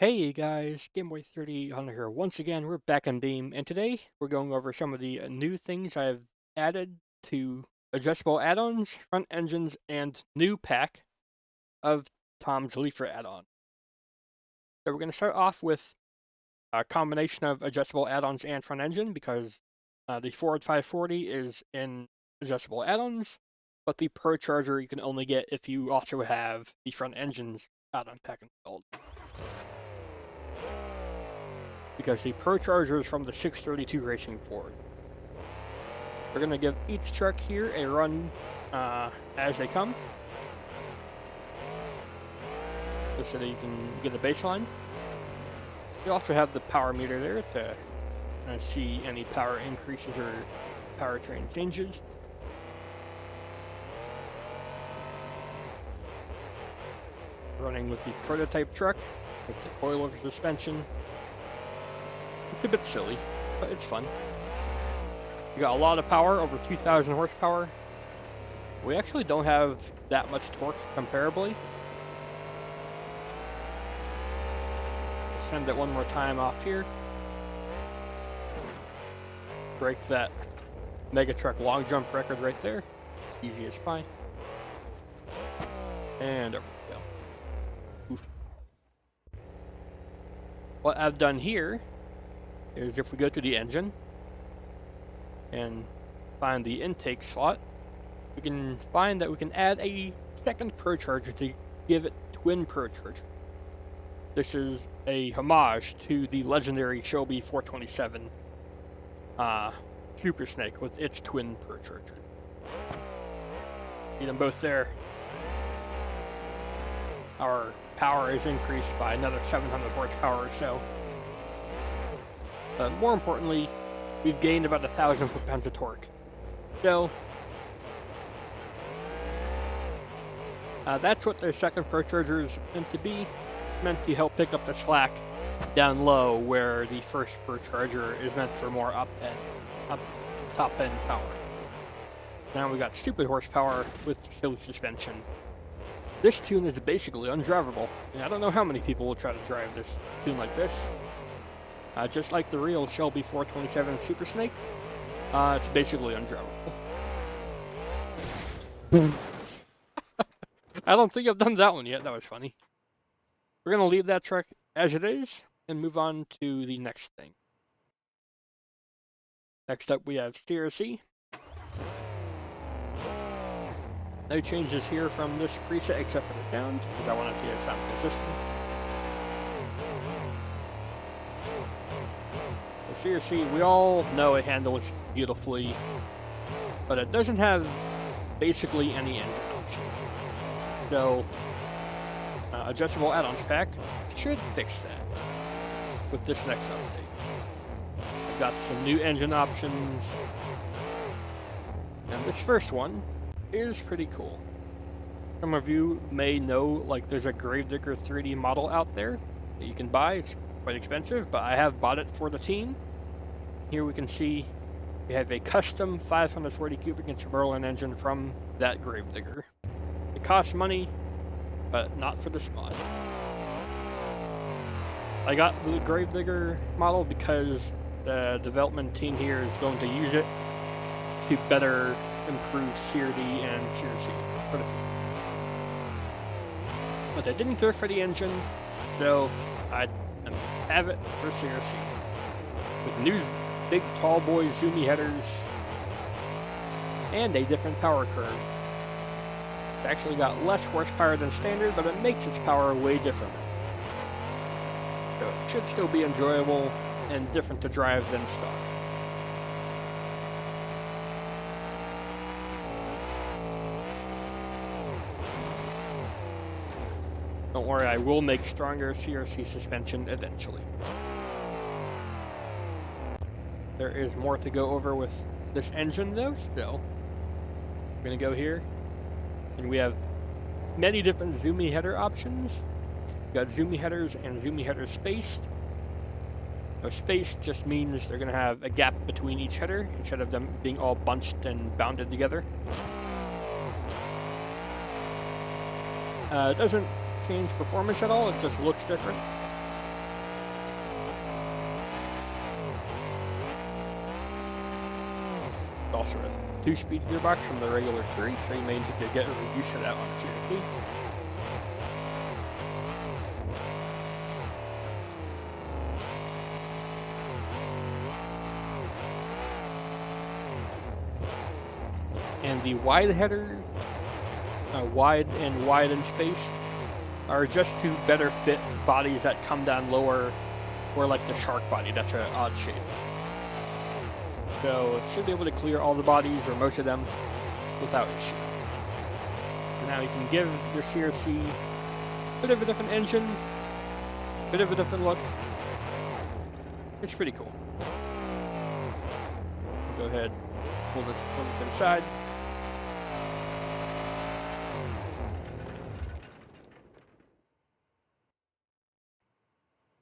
Hey guys, GameBoy30 on here once again. We're back on Beam, and today we're going over some of the new things I've added to adjustable add-ons, front engines, and new pack of Tom's Leafer add-on. So we're going to start off with a combination of adjustable add-ons and front engine because the Ford 540 is in adjustable add-ons, but the Pro Charger you can only get if you also have the front engine's add-on pack installed. Because the Pro Charger is from the 632 Racing Ford. We're going to give each truck here a run as they come, just so that you can get a baseline. You also have the power meter there to see any power increases or powertrain changes. Running with the prototype truck with the coilover suspension. It's a bit silly, but it's fun. You got a lot of power, over 2,000 horsepower. We actually don't have that much torque comparably. Send it one more time off here. Break that Mega Truck long jump record right there. Easy as pie. And there we go. Oof. What I've done here is if we go to the engine and find the intake slot, we can find that we can add a second Pro Charger to give it twin Pro Charger. This is a homage to the legendary Shelby 427 Super Snake with its twin Pro Charger. See them both there. Our power is increased by another 700 horsepower or so. More importantly, we've gained about 1,000 foot-pounds of torque. So, that's what their second Pro Charger is meant to be. It's meant to help pick up the slack down low, where the first Pro Charger is meant for more top-end power. Now we got stupid horsepower with silly suspension. This tune is basically undrivable. And I don't know how many people will try to drive this tune like this. Just like the real Shelby 427 Super Snake, it's basically undrivable. I don't think I've done that one yet. That was funny. We're going to leave that truck as it is and move on to the next thing. Next up, we have CRC. No changes here from this preset except for the sound, because I want it to sound consistent. CRC, we all know it handles beautifully, but it doesn't have basically any engine option. So, adjustable add-ons pack should fix that with this next update. I've got some new engine options, and this first one is pretty cool. Some of you may know, like, there's a Gravedigger 3D model out there that you can buy. It's quite expensive, but I have bought it for the team. Here we can see we have a custom 540 cubic inch Merlin engine from that Gravedigger. It costs money, but not for this mod. I got the Gravedigger model because the development team here is going to use it to better improve CRD and CRC. But I didn't care for the engine, so I have it for CRC. With new big tall boy Zoomi Headers and a different power curve. It's actually got less horsepower than standard, but it makes its power way different. So it should still be enjoyable and different to drive than stock. Don't worry, I will make stronger CRC suspension eventually. There is more to go over with this engine though, still. We're going to go here, and we have many different Zoomi header options. We've got Zoomi headers and Zoomi headers spaced. Now, spaced just means they're going to have a gap between each header instead of them being all bunched and bounded together. It doesn't change performance at all, it just looks different. also a 2-speed gearbox from the regular 3, so you may need to get used to that on CRD. And the wide header, wide in space, are just to better fit bodies that come down lower, or like the shark body, that's an odd shape. So it should be able to clear all the bodies, or most of them, without issue. Now you can give your CRC a bit of a different engine, a bit of a different look. It's pretty cool. Go ahead, pull this to the side.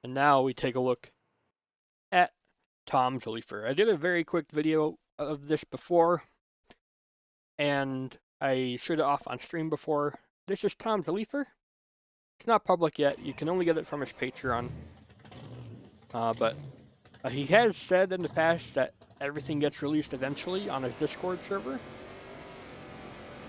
And now we take a look at Tom's leafer. I did a very quick video of this before, and I showed it off on stream before. This is Tom's leafer. It's not public yet. You can only get it from his Patreon. But he has said in the past that everything gets released eventually on his Discord server.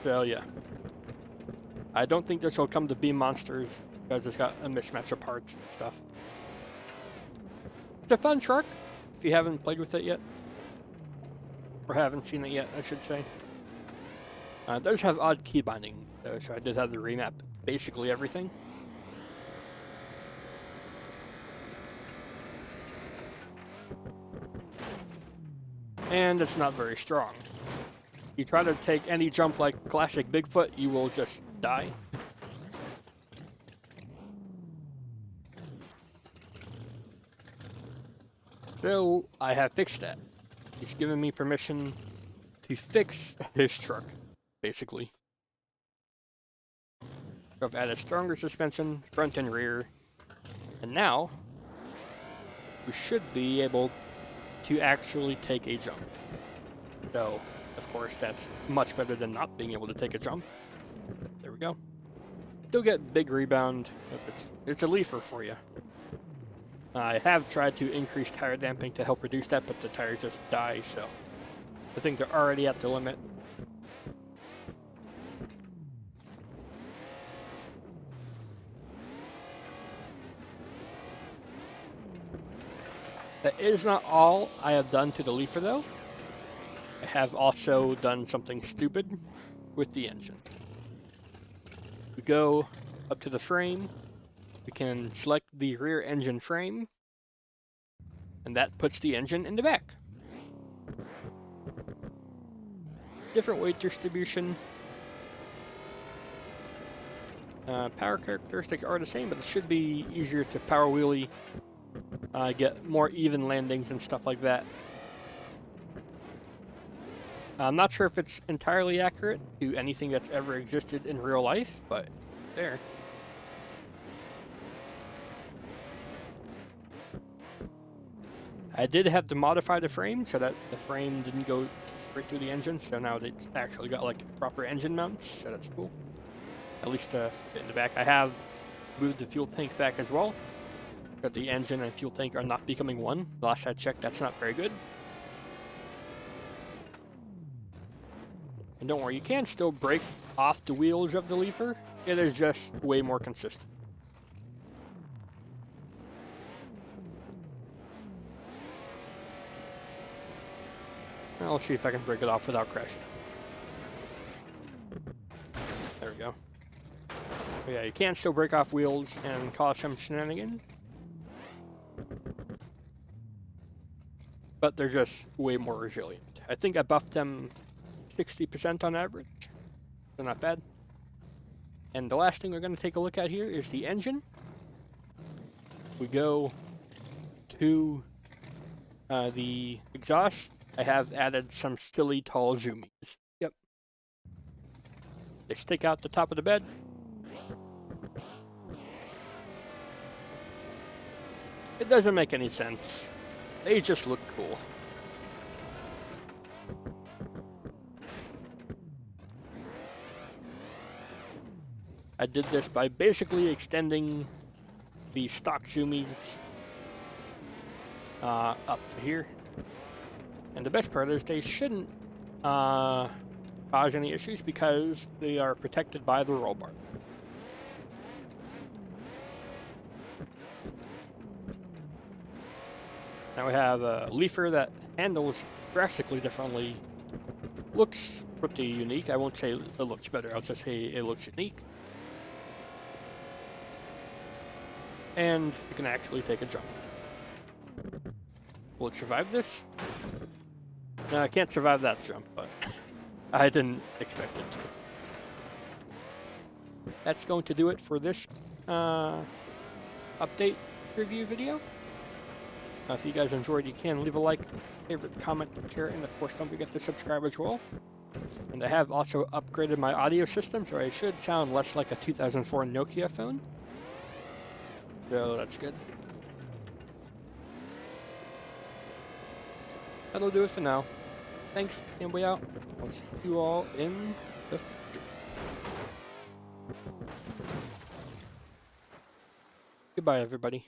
So yeah. I don't think this will come to Beam Monsters because it's got a mismatch of parts and stuff. It's a fun truck if you haven't played with it yet. Or haven't seen it yet, I should say. It does have odd key binding, though, so I did have to remap basically everything. And it's not very strong. You try to take any jump like classic Bigfoot, you will just die. So I have fixed that. He's given me permission to fix his truck, basically. So I've added stronger suspension, front and rear, and now we should be able to actually take a jump. So, of course, that's much better than not being able to take a jump. There we go. Still get big rebound, but it's a leafer for you. I have tried to increase tire damping to help reduce that, but the tires just die, so I think they're already at the limit. That is not all I have done to the leafer, though. I have also done something stupid with the engine. We go up to the frame. We can select the rear engine frame, and that puts the engine in the back. Different weight distribution. Power characteristics are the same, but it should be easier to power wheelie, get more even landings and stuff like that. I'm not sure if it's entirely accurate to anything that's ever existed in real life, but there. I did have to modify the frame so that the frame didn't go straight through the engine, so now it's actually got like proper engine mounts, so that's cool. At least fit in the back. I have moved the fuel tank back as well, but the engine and fuel tank are not becoming one. Last I checked, that's not very good. And don't worry, you can still break off the wheels of the leafer. It is just way more consistent. Now let's see if I can break it off without crashing. There we go. But yeah, you can still break off wheels and cause some shenanigans. But they're just way more resilient. I think I buffed them 60% on average. So not bad. And the last thing we're going to take a look at here is the engine. We go to the exhaust. I have added some silly tall zoomies. Yep. They stick out the top of the bed. It doesn't make any sense. They just look cool. I did this by basically extending the stock zoomies up to here. And the best part is they shouldn't cause any issues because they are protected by the roll bar. Now we have a leafer that handles drastically differently. Looks pretty unique. I won't say it looks better, I'll just say it looks unique. And you can actually take a jump. Will it survive this? No, I can't survive that jump, but I didn't expect it to. That's going to do it for this update review video. If you guys enjoyed, you can leave a like, favorite, comment, share, and of course don't forget to subscribe as well. And I have also upgraded my audio system, so I should sound less like a 2004 Nokia phone. So that's good. That'll do it for now. Thanks, and we out. I'll see you all in the future. Goodbye, everybody.